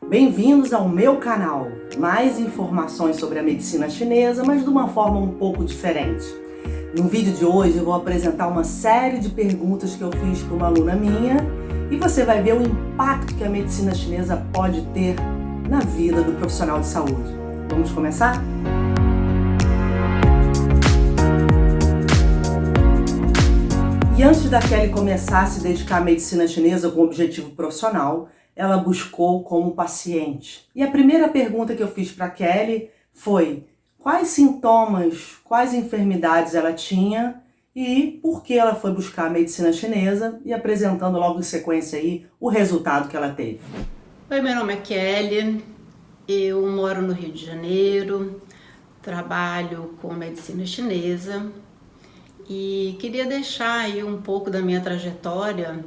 Bem-vindos ao meu canal. Mais informações sobre a medicina chinesa, mas de uma forma um pouco diferente. No vídeo de hoje eu vou apresentar uma série de perguntas que eu fiz para uma aluna minha e você vai ver o impacto que a medicina chinesa pode ter na vida do profissional de saúde. Vamos começar? E antes da Kelly começar a se dedicar à medicina chinesa com objetivo profissional, ela buscou como paciente. E a primeira pergunta que eu fiz para Kelly foi: quais sintomas, quais enfermidades ela tinha e por que ela foi buscar a medicina chinesa, e apresentando logo em sequência aí o resultado que ela teve. Oi, meu nome é Kelly, eu moro no Rio de Janeiro, trabalho com medicina chinesa e queria deixar aí um pouco da minha trajetória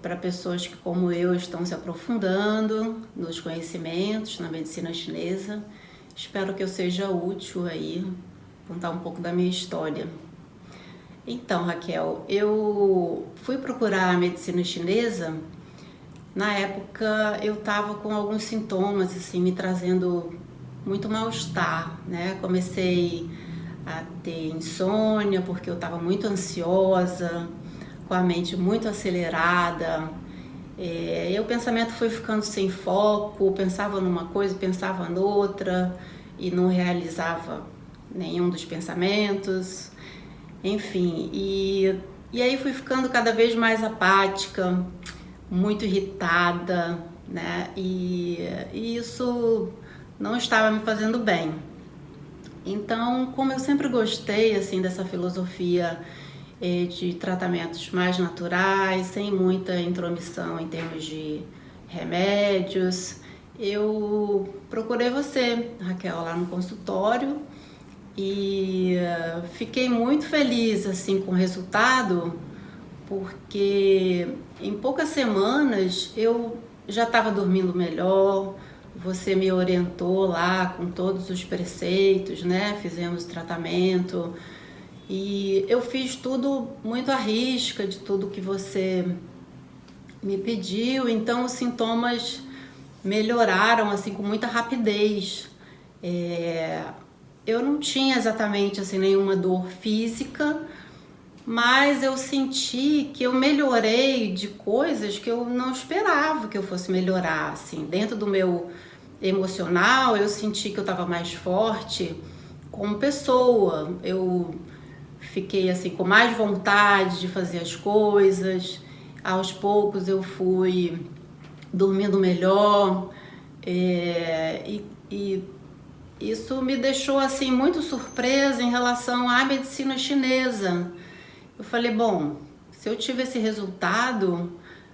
para pessoas que, como eu, estão se aprofundando nos conhecimentos na medicina chinesa. Espero que eu seja útil aí, contar um pouco da minha história. Então, Raquel, eu fui procurar a medicina chinesa. Na época eu estava com alguns sintomas assim me trazendo muito mal-estar, né? Comecei a ter insônia porque eu estava muito ansiosa, com a mente muito acelerada. E o pensamento foi ficando sem foco, pensava numa coisa, pensava noutra e não realizava nenhum dos pensamentos. Enfim, e aí fui ficando cada vez mais apática, muito irritada, né? E isso não estava me fazendo bem. Então, como eu sempre gostei assim dessa filosofia de tratamentos mais naturais, sem muita intromissão em termos de remédios, eu procurei você, Raquel, lá no consultório e fiquei muito feliz assim com o resultado, porque em poucas semanas eu já estava dormindo melhor. Você me orientou lá com todos os preceitos, né? Fizemos tratamento e eu fiz tudo muito à risca de tudo que você me pediu. Então os sintomas melhoraram assim com muita rapidez. Eu não tinha exatamente assim nenhuma dor física, mas eu senti que eu melhorei de coisas que eu não esperava que eu fosse melhorar, assim, dentro do meu emocional. Eu senti que eu estava mais forte como pessoa, eu fiquei assim com mais vontade de fazer as coisas. Aos poucos eu fui dormindo melhor, e isso me deixou assim muito surpresa em relação à medicina chinesa. Eu falei, bom, se eu tive esse resultado,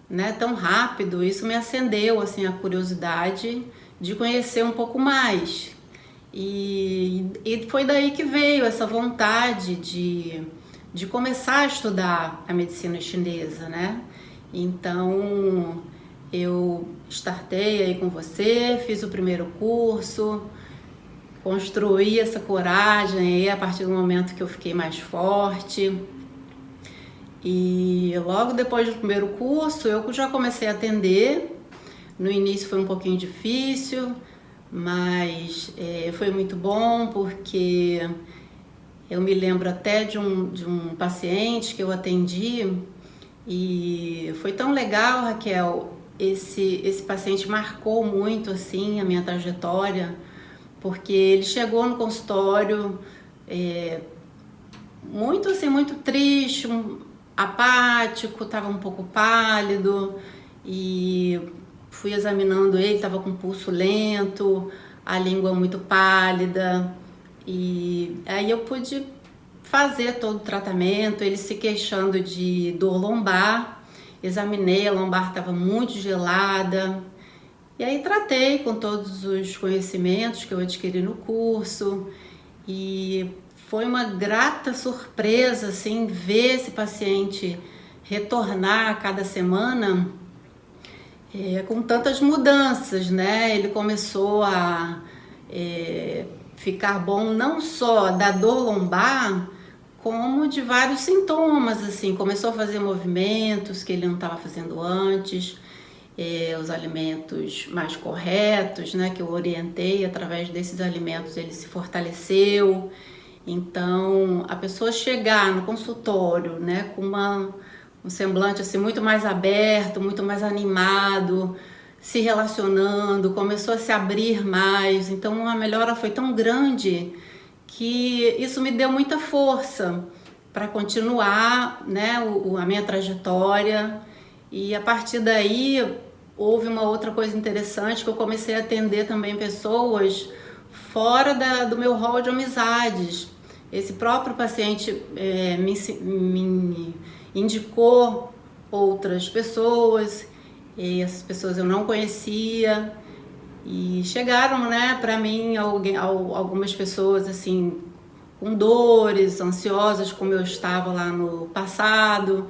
né, tão rápido, isso me acendeu assim a curiosidade de conhecer um pouco mais. E foi daí que veio essa vontade de começar a estudar a medicina chinesa, né? Então eu startei aí com você, fiz o primeiro curso, construí essa coragem aí a partir do momento que eu fiquei mais forte. E logo depois do primeiro curso eu já comecei a atender. No início foi um pouquinho difícil, mas foi muito bom, porque eu me lembro até de um paciente que eu atendi e foi tão legal, Raquel. Esse paciente marcou muito assim a minha trajetória, porque ele chegou no consultório muito assim, muito triste, apático, estava um pouco pálido, e fui examinando ele, estava com pulso lento, a língua muito pálida, e aí eu pude fazer todo o tratamento. Ele se queixando de dor lombar, examinei, a lombar estava muito gelada, e aí tratei com todos os conhecimentos que eu adquiri no curso, e foi uma grata surpresa assim ver esse paciente retornar a cada semana com tantas mudanças, né? Ele começou a ficar bom não só da dor lombar, como de vários sintomas, assim. Começou a fazer movimentos que ele não estava fazendo antes, os alimentos mais corretos, né, que eu orientei. Através desses alimentos ele se fortaleceu. Então, a pessoa chegar no consultório, né, com um semblante assim muito mais aberto, muito mais animado, se relacionando, começou a se abrir mais. Então, a melhora foi tão grande que isso me deu muita força para continuar, né, a minha trajetória. E a partir daí houve uma outra coisa interessante, que eu comecei a atender também pessoas fora do meu rol de amizades. Esse próprio paciente me indicou outras pessoas, e essas pessoas eu não conhecia, e chegaram, né, para mim algumas pessoas assim com dores, ansiosas, como eu estava lá no passado,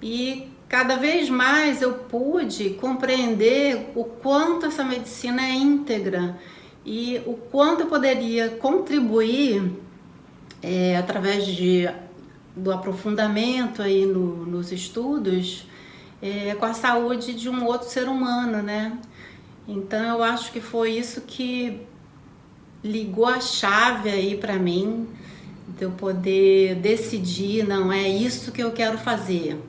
e cada vez mais eu pude compreender o quanto essa medicina é íntegra e o quanto eu poderia contribuir através do aprofundamento aí nos estudos com a saúde de um outro ser humano, né? Então eu acho que foi isso que ligou a chave aí para mim, de eu poder decidir, não é isso que eu quero fazer,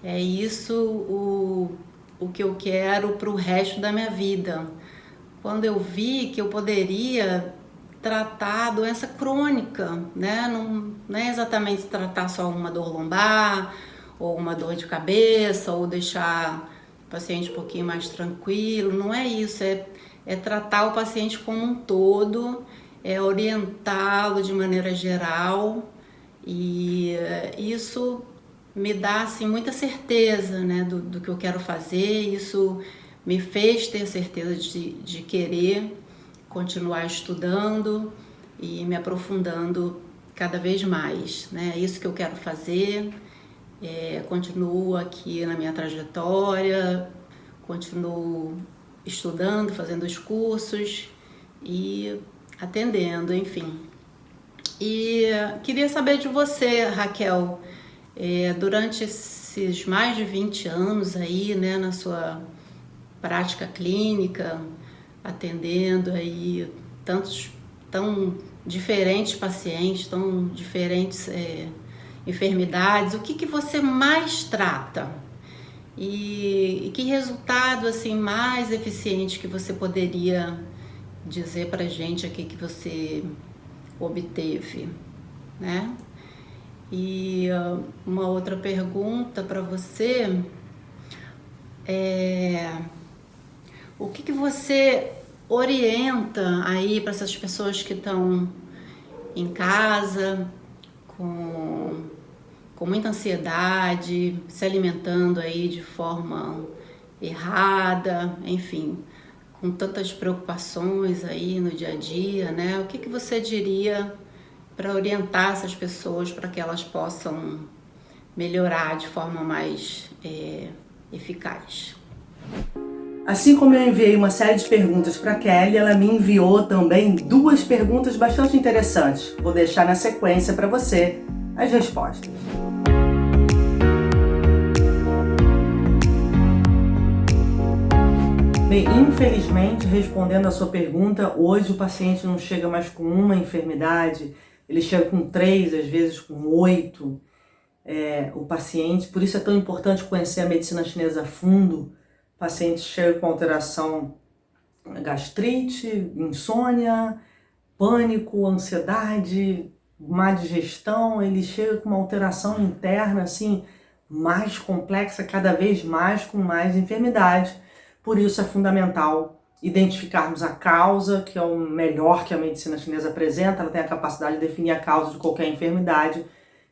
é isso o que eu quero para o resto da minha vida. Quando eu vi que eu poderia tratar a doença crônica, né? Não é exatamente tratar só uma dor lombar, ou uma dor de cabeça, ou deixar o paciente um pouquinho mais tranquilo, não é isso, é tratar o paciente como um todo, é orientá-lo de maneira geral, e isso me dá assim, muita certeza, né, do que eu quero fazer. Isso me fez ter certeza de querer continuar estudando e me aprofundando cada vez mais, né? É isso que eu quero fazer. Continuo aqui na minha trajetória, continuo estudando, fazendo os cursos e atendendo, enfim. E queria saber de você, Raquel, durante esses mais de 20 anos aí, né, na sua prática clínica, atendendo aí tão diferentes pacientes, tão diferentes enfermidades, o que você mais trata? E que resultado assim mais eficiente que você poderia dizer pra gente aqui que você obteve, né? E uma outra pergunta para você o que você orienta aí para essas pessoas que estão em casa com muita ansiedade, se alimentando aí de forma errada, enfim, com tantas preocupações aí no dia a dia, né? O que você diria para orientar essas pessoas para que elas possam melhorar de forma mais eficaz? Assim como eu enviei uma série de perguntas para Kelly, ela me enviou também 2 perguntas bastante interessantes. Vou deixar na sequência para você as respostas. Bem, infelizmente, respondendo a sua pergunta, hoje o paciente não chega mais com uma enfermidade, ele chega com 3, às vezes com 8, o paciente. Por isso é tão importante conhecer a medicina chinesa a fundo. O paciente chega com alteração gastrite, insônia, pânico, ansiedade, má digestão. Ele chega com uma alteração interna assim mais complexa, cada vez mais, com mais enfermidade. Por isso é fundamental identificarmos a causa, que é o melhor que a medicina chinesa apresenta. Ela tem a capacidade de definir a causa de qualquer enfermidade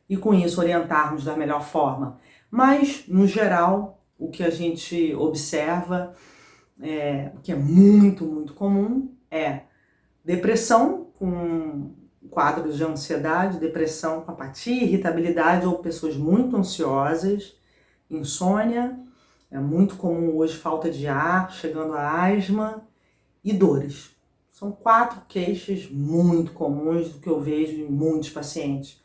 e com isso orientarmos da melhor forma. Mas, no geral, o que a gente observa, que é muito, muito comum, é depressão com quadros de ansiedade, depressão com apatia, irritabilidade ou pessoas muito ansiosas, insônia, é muito comum hoje falta de ar, chegando a asma e dores. São 4 queixas muito comuns do que eu vejo em muitos pacientes.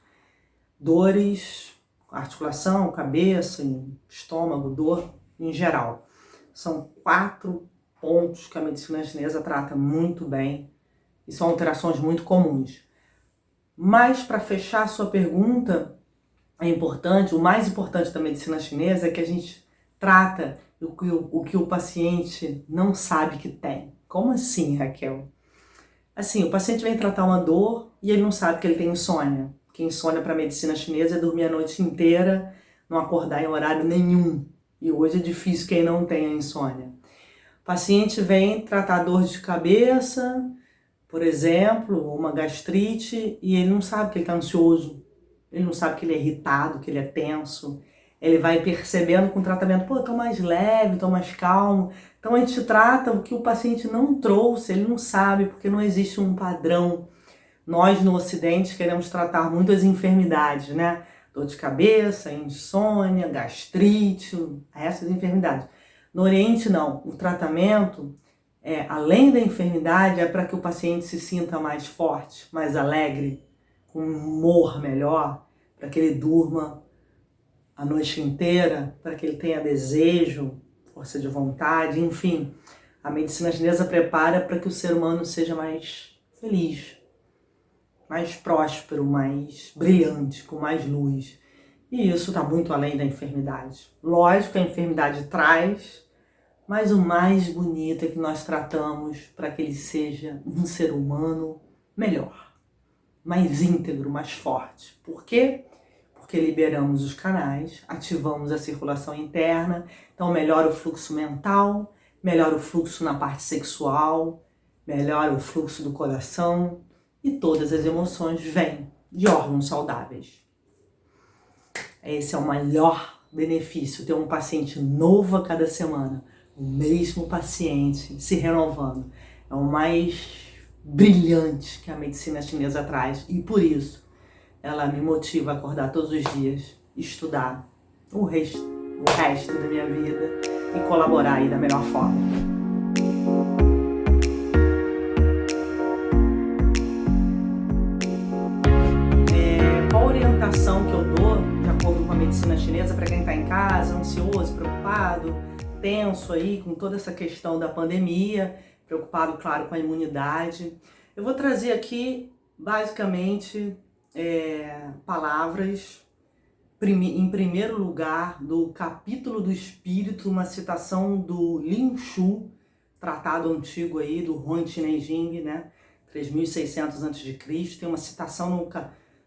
Dores, articulação, cabeça, estômago, dor em geral. São 4 pontos que a medicina chinesa trata muito bem e são alterações muito comuns. Mas, para fechar a sua pergunta, o mais importante da medicina chinesa é que a gente trata o que o paciente não sabe que tem. Como assim, Raquel? Assim, o paciente vem tratar uma dor e ele não sabe que ele tem insônia. Porque insônia para a medicina chinesa é dormir a noite inteira, não acordar em horário nenhum. E hoje é difícil quem não tenha insônia. O paciente vem tratar dor de cabeça, por exemplo, uma gastrite, e ele não sabe que ele está ansioso. Ele não sabe que ele é irritado, que ele é tenso. Ele vai percebendo com o tratamento, pô, tô mais leve, tô mais calmo. Então a gente trata o que o paciente não trouxe, ele não sabe, porque não existe um padrão. Nós no Ocidente queremos tratar muito as enfermidades, né? Dor de cabeça, insônia, gastrite, essas enfermidades. No Oriente não, o tratamento além da enfermidade, é para que o paciente se sinta mais forte, mais alegre, com um humor melhor, para que ele durma a noite inteira, para que ele tenha desejo, força de vontade, enfim. A medicina chinesa prepara para que o ser humano seja mais feliz, mais próspero, mais brilhante, com mais luz. E isso está muito além da enfermidade. Lógico que a enfermidade traz, mas o mais bonito é que nós tratamos para que ele seja um ser humano melhor, mais íntegro, mais forte. Por quê? Porque liberamos os canais, ativamos a circulação interna, então melhora o fluxo mental, melhora o fluxo na parte sexual, melhora o fluxo do coração e todas as emoções vêm de órgãos saudáveis. Esse é o maior benefício, ter um paciente novo a cada semana. O mesmo paciente se renovando. É o mais brilhante que a medicina chinesa traz. E por isso, ela me motiva a acordar todos os dias, estudar o resto da minha vida e colaborar aí da melhor forma. Qual a orientação que eu dou, de acordo com a medicina chinesa, para quem está em casa, ansioso, preocupado, tenso aí com toda essa questão da pandemia, preocupado, claro, com a imunidade? Eu vou trazer aqui, basicamente, palavras, em primeiro lugar, do Capítulo do Espírito, uma citação do Lin Shu, tratado antigo aí, do Huang Neijing, né? 3600 a.C., tem uma citação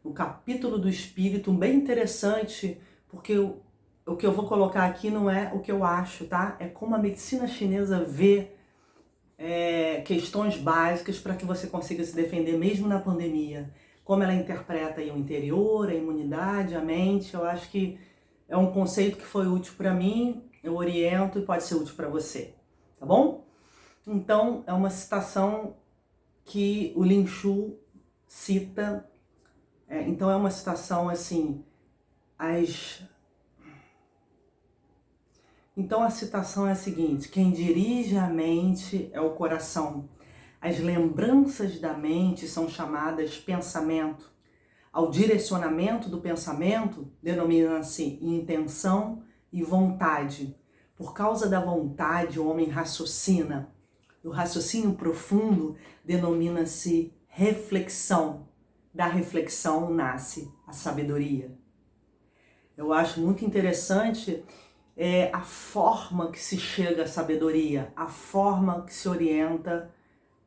no Capítulo do Espírito, bem interessante, porque o que eu vou colocar aqui não é o que eu acho, tá? É como a medicina chinesa vê questões básicas para que você consiga se defender mesmo na pandemia. Como ela interpreta aí o interior, a imunidade, a mente. Eu acho que é um conceito que foi útil para mim, eu oriento e pode ser útil para você, tá bom? Então, é uma citação que o Lin Shu cita. Então, é uma citação assim, Então a citação é a seguinte: quem dirige a mente é o coração. As lembranças da mente são chamadas pensamento. Ao direcionamento do pensamento, denomina-se intenção e vontade. Por causa da vontade, o homem raciocina. O raciocínio profundo denomina-se reflexão. Da reflexão nasce a sabedoria. Eu acho muito interessante a forma que se chega à sabedoria, a forma que se orienta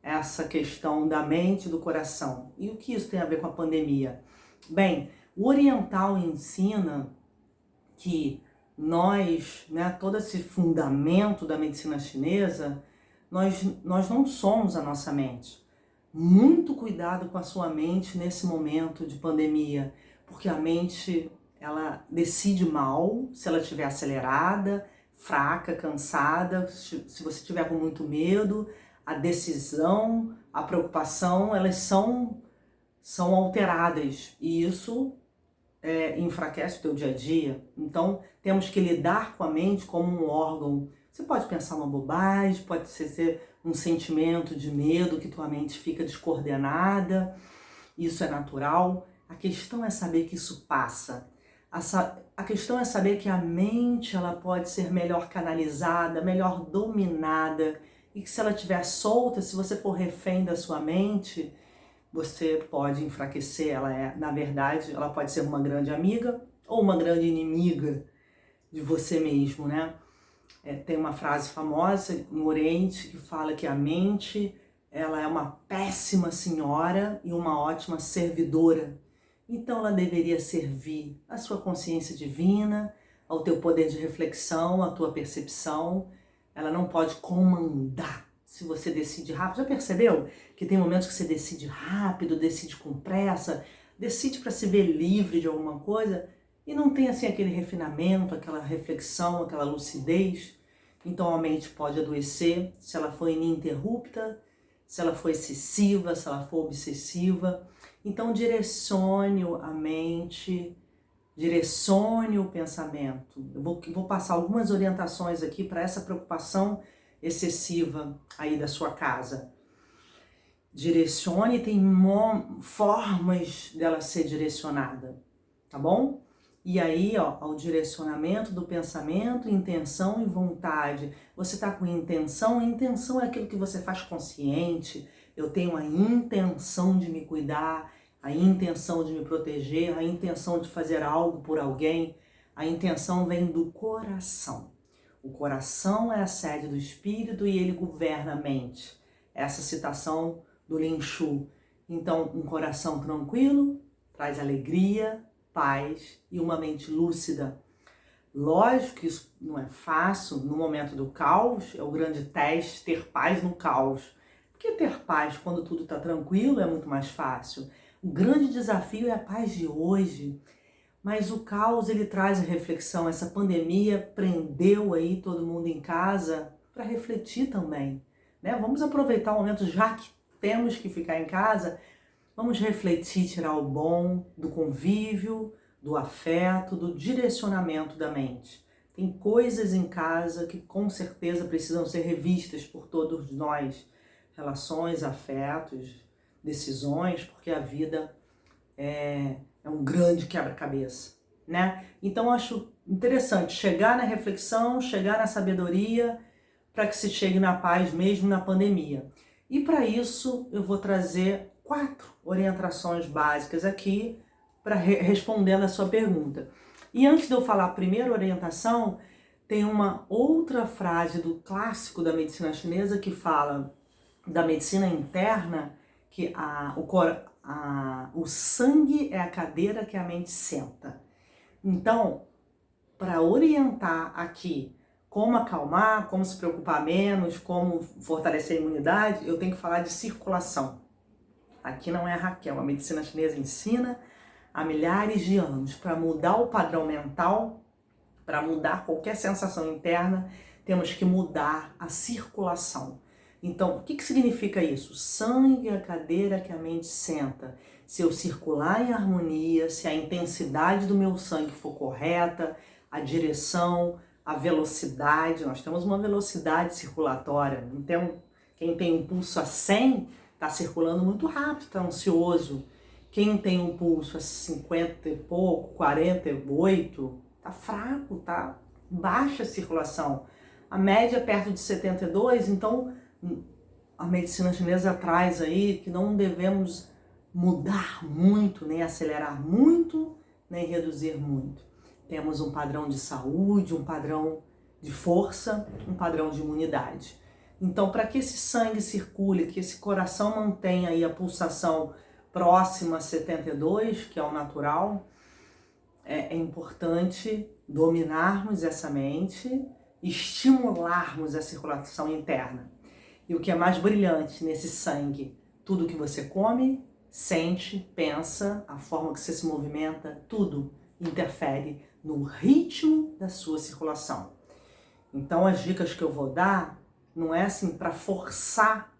essa questão da mente e do coração. E o que isso tem a ver com a pandemia? Bem, o oriental ensina que nós, todo esse fundamento da medicina chinesa, nós não somos a nossa mente. Muito cuidado com a sua mente nesse momento de pandemia, porque a mente, ela decide mal se ela estiver acelerada, fraca, cansada, se você estiver com muito medo. A decisão, a preocupação, elas são alteradas e isso enfraquece o teu dia a dia. Então, temos que lidar com a mente como um órgão. Você pode pensar uma bobagem, pode ser um sentimento de medo, que tua mente fica descoordenada. Isso é natural. A questão é saber que isso passa. A questão é saber que a mente ela pode ser melhor canalizada, melhor dominada, e que se ela estiver solta, se você for refém da sua mente, você pode enfraquecer. Na verdade, ela pode ser uma grande amiga ou uma grande inimiga de você mesmo, né? Tem uma frase famosa no Oriente que fala que a mente ela é uma péssima senhora e uma ótima servidora. Então ela deveria servir à sua consciência divina, ao teu poder de reflexão, à tua percepção. Ela não pode comandar. Se você decide rápido, já percebeu que tem momentos que você decide rápido, decide com pressa, decide para se ver livre de alguma coisa e não tem assim aquele refinamento, aquela reflexão, aquela lucidez? Então a mente pode adoecer se ela for ininterrupta, se ela for excessiva, se ela for obsessiva. Então direcione a mente, direcione o pensamento. Eu vou passar algumas orientações aqui para essa preocupação excessiva aí da sua casa. Direcione, tem formas dela ser direcionada, tá bom? E aí, ó, ao direcionamento do pensamento, intenção e vontade. Você tá com intenção? Intenção é aquilo que você faz consciente. Eu tenho a intenção de me cuidar, a intenção de me proteger, a intenção de fazer algo por alguém. A intenção vem do coração. O coração é a sede do espírito e ele governa a mente. Essa citação do Lin Shu. Então, um coração tranquilo traz alegria, paz e uma mente lúcida. Lógico que isso não é fácil no momento do caos, é o grande teste, ter paz no caos. Porque ter paz quando tudo está tranquilo é muito mais fácil. O grande desafio é a paz de hoje. Mas o caos ele traz a reflexão. Essa pandemia prendeu aí todo mundo em casa para refletir também, né? Vamos aproveitar o momento, já que temos que ficar em casa, vamos refletir, tirar o bom do convívio, do afeto, do direcionamento da mente. Tem coisas em casa que com certeza precisam ser revistas por todos nós. Relações, afetos, decisões, porque a vida é um grande quebra-cabeça, né? Então eu acho interessante chegar na reflexão, chegar na sabedoria, para que se chegue na paz mesmo na pandemia. E para isso eu vou trazer 4 orientações básicas aqui para respondendo a sua pergunta. E antes de eu falar a primeira orientação, tem uma outra frase do clássico da medicina chinesa que fala da medicina interna, que o sangue é a cadeira que a mente senta. Então, para orientar aqui como acalmar, como se preocupar menos, como fortalecer a imunidade, eu tenho que falar de circulação. Aqui não é a Raquel, a medicina chinesa ensina há milhares de anos. Para mudar o padrão mental, para mudar qualquer sensação interna, temos que mudar a circulação. Então, o que significa isso? Sangue é a cadeira que a mente senta. Se eu circular em harmonia, se a intensidade do meu sangue for correta, a direção, a velocidade, nós temos uma velocidade circulatória. Então, quem tem um pulso a 100 está circulando muito rápido, está ansioso. Quem tem um pulso a 50 e pouco, 48, está fraco, está baixa a circulação. A média é perto de 72, então a medicina chinesa traz aí que não devemos mudar muito, nem acelerar muito, nem reduzir muito. Temos um padrão de saúde, um padrão de força, um padrão de imunidade. Então, para que esse sangue circule, que esse coração mantenha aí a pulsação próxima a 72, que é o natural, é importante dominarmos essa mente, estimularmos a circulação interna. E o que é mais brilhante nesse sangue? Tudo que você come, sente, pensa, a forma que você se movimenta, tudo interfere no ritmo da sua circulação. Então as dicas que eu vou dar não é assim para forçar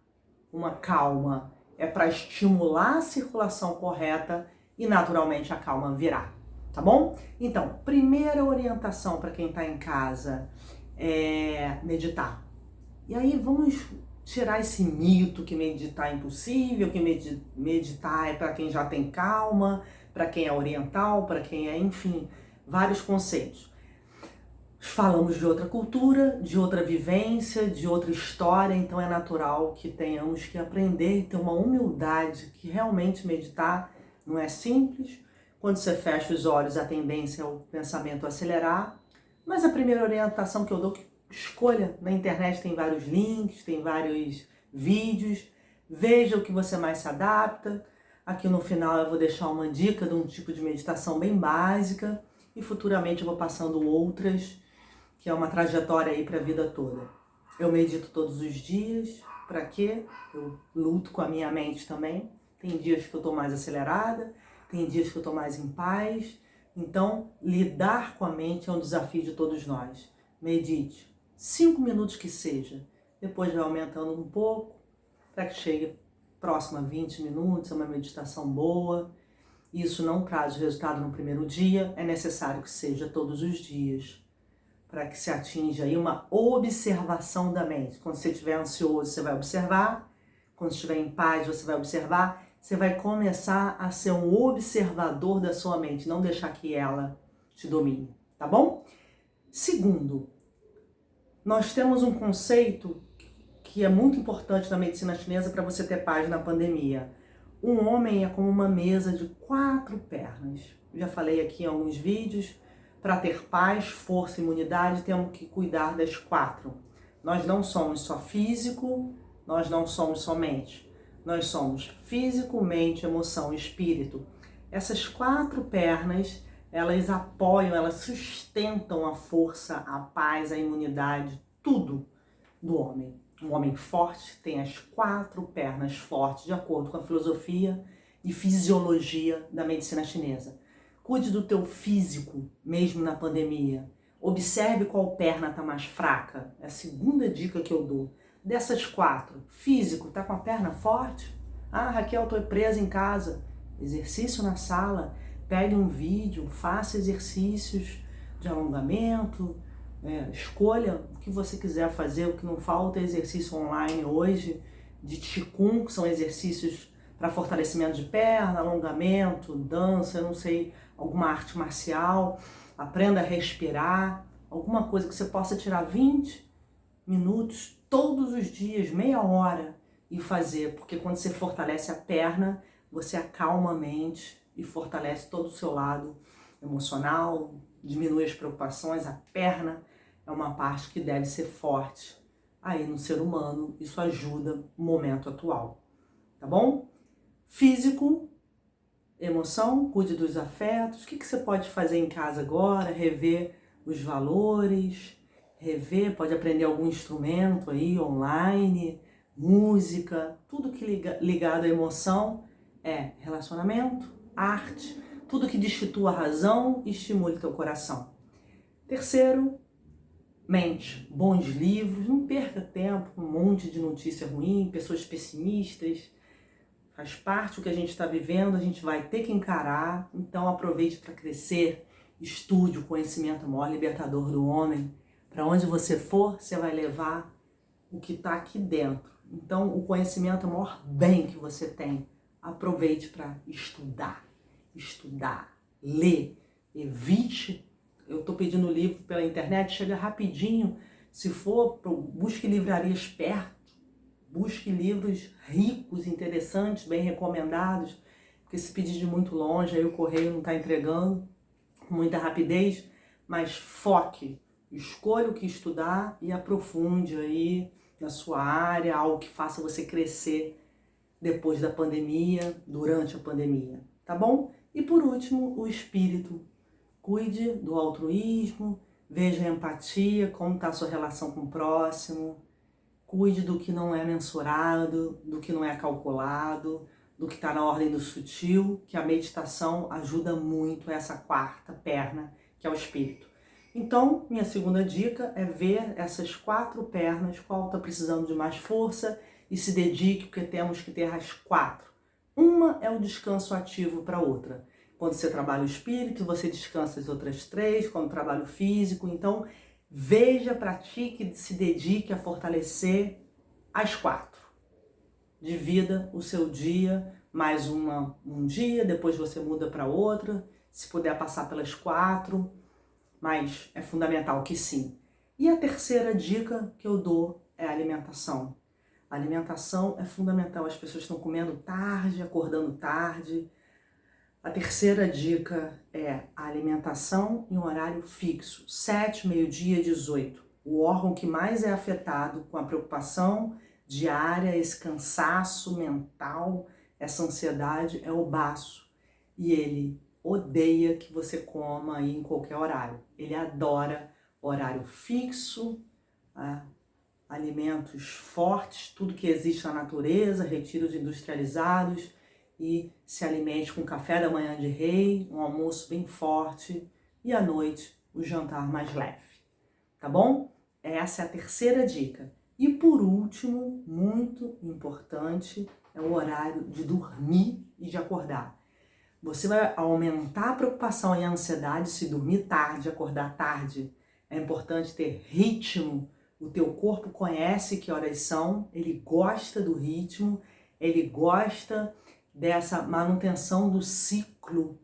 uma calma, é para estimular a circulação correta e naturalmente a calma virá, tá bom? Então, primeira orientação para quem está em casa é meditar. E aí vamos tirar esse mito que meditar é impossível, que meditar é para quem já tem calma, para quem é oriental, para quem é, enfim. vários conceitos. Falamos de outra cultura, de outra vivência, de outra história, então é natural que tenhamos que aprender e ter uma humildade, que realmente meditar não é simples. Quando você fecha os olhos, a tendência é o pensamento acelerar, mas a primeira orientação que eu dou é que escolha. Na internet tem vários links, tem vários vídeos, veja o que você mais se adapta. Aqui no final eu vou deixar uma dica de um tipo de meditação bem básica e futuramente eu vou passando outras, que é uma trajetória aí para a vida toda. Eu medito todos os dias. Para quê? Eu luto com a minha mente também. Tem dias que eu estou mais acelerada, tem dias que eu estou mais em paz. Então, lidar com a mente é um desafio de todos nós. Medite, 5 minutos que seja. Depois vai aumentando um pouco, para que chegue próximo a 20 minutos, é uma meditação boa. Isso não traz o resultado no primeiro dia, é necessário que seja todos os dias, para que se atinja aí uma observação da mente. Quando você estiver ansioso, você vai observar. Quando estiver em paz, você vai observar. Você vai começar a ser um observador da sua mente, não deixar que ela te domine, tá bom? Segundo, nós temos um conceito que é muito importante na medicina chinesa para você ter paz na pandemia. Um homem é como uma mesa de 4 pernas. Já falei aqui em alguns vídeos. Para ter paz, força e imunidade, temos que cuidar das 4. Nós não somos só físico, nós não somos só mente. Nós somos físico, mente, emoção e espírito. Essas 4 pernas, elas apoiam, elas sustentam a força, a paz, a imunidade, tudo do homem. Um homem forte tem as 4 pernas fortes, de acordo com a filosofia e fisiologia da medicina chinesa. Cuide do teu físico, mesmo na pandemia. Observe qual perna está mais fraca. É a segunda dica que eu dou. Dessas 4, físico, está com a perna forte? Ah, Raquel, estou presa em casa. Exercício na sala. Pegue um vídeo, faça exercícios de alongamento. Escolha o que você quiser fazer. O que não falta é exercício online hoje, de Qigong, que são exercícios para fortalecimento de perna, alongamento, dança, eu não sei, alguma arte marcial. Aprenda a respirar, alguma coisa que você possa tirar 20 minutos todos os dias, meia hora, e fazer, porque quando você fortalece a perna, você acalma a mente e fortalece todo o seu lado emocional, diminui as preocupações. A perna é uma parte que deve ser forte aí no ser humano, isso ajuda no momento atual, tá bom? Físico, emoção, cuide dos afetos. O que você pode fazer em casa agora? Rever os valores, pode aprender algum instrumento aí online, música, tudo que ligado à emoção é relacionamento, arte, tudo que destitua a razão e estimule teu coração. Terceiro, mente, bons livros, não perca tempo com um monte de notícia ruim, pessoas pessimistas. Faz parte do que a gente está vivendo, a gente vai ter que encarar, então aproveite para crescer, estude. O conhecimento é o maior libertador do homem. Para onde você for, você vai levar o que está aqui dentro. Então o conhecimento é o maior bem que você tem. Aproveite para estudar, ler, evite. Eu estou pedindo livro pela internet, chega rapidinho. Se for, busque livrarias perto. Busque livros ricos, interessantes, bem recomendados, porque se pedir de muito longe, aí o correio não está entregando com muita rapidez, mas foque, escolha o que estudar e aprofunde aí na sua área, algo que faça você crescer depois da pandemia, durante a pandemia, tá bom? E por último, o espírito. Cuide do altruísmo, veja a empatia, como está a sua relação com o próximo. Cuide do que não é mensurado, do que não é calculado, do que está na ordem do sutil, que a meditação ajuda muito essa 4ª perna, que é o espírito. Então, minha segunda dica é ver essas 4 pernas, qual está precisando de mais força, e se dedique, porque temos que ter as 4. Uma é o descanso ativo para a outra. Quando você trabalha o espírito, você descansa as outras 3, quando trabalha o físico. Então, veja, pratique, se dedique a fortalecer as 4. Divida o seu dia, mais um dia, depois você muda para outra. se puder passar pelas 4, mas é fundamental que sim. E a terceira dica que eu dou é a alimentação. A alimentação é fundamental, as pessoas estão comendo tarde, acordando tarde. A terceira dica é a alimentação em um horário fixo, 7, meio-dia, 18. O órgão que mais é afetado com a preocupação diária, esse cansaço mental, essa ansiedade é o baço. E ele odeia que você coma aí em qualquer horário. Ele adora horário fixo, alimentos fortes, tudo que existe na natureza, retiros industrializados, e se alimente com café da manhã de rei, um almoço bem forte e à noite o jantar mais leve. Tá bom? Essa é a terceira dica. E por último, muito importante, é o horário de dormir e de acordar. Você vai aumentar a preocupação e a ansiedade se dormir tarde, acordar tarde. É importante ter ritmo. O teu corpo conhece que horas são, ele gosta do ritmo, ele gosta dessa manutenção do ciclo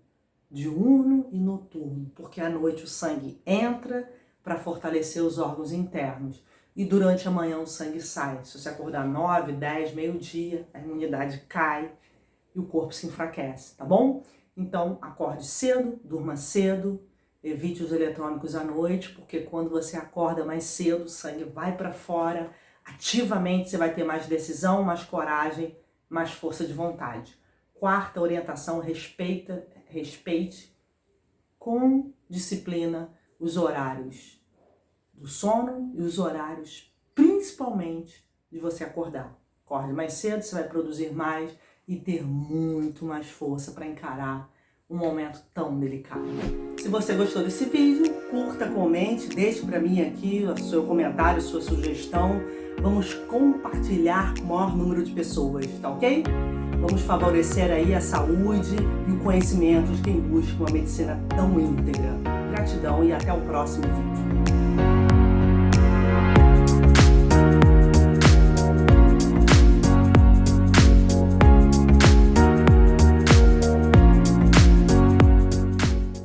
diurno e noturno, porque à noite o sangue entra para fortalecer os órgãos internos e durante a manhã o sangue sai. Se você acordar 9, 10, meio-dia, a imunidade cai e o corpo se enfraquece, tá bom? Então acorde cedo, durma cedo, evite os eletrônicos à noite, porque quando você acorda mais cedo, o sangue vai para fora, ativamente você vai ter mais decisão, mais coragem, mais força de vontade. Quarta orientação, respeite com disciplina os horários do sono e os horários, principalmente, de você acordar. Acorde mais cedo, você vai produzir mais e ter muito mais força para encarar um momento tão delicado. Se você gostou desse vídeo, curta, comente, deixe para mim aqui o seu comentário, sua sugestão. Vamos compartilhar com o maior número de pessoas, tá ok? Vamos favorecer aí a saúde e o conhecimento de quem busca uma medicina tão íntegra. Gratidão e até o próximo vídeo.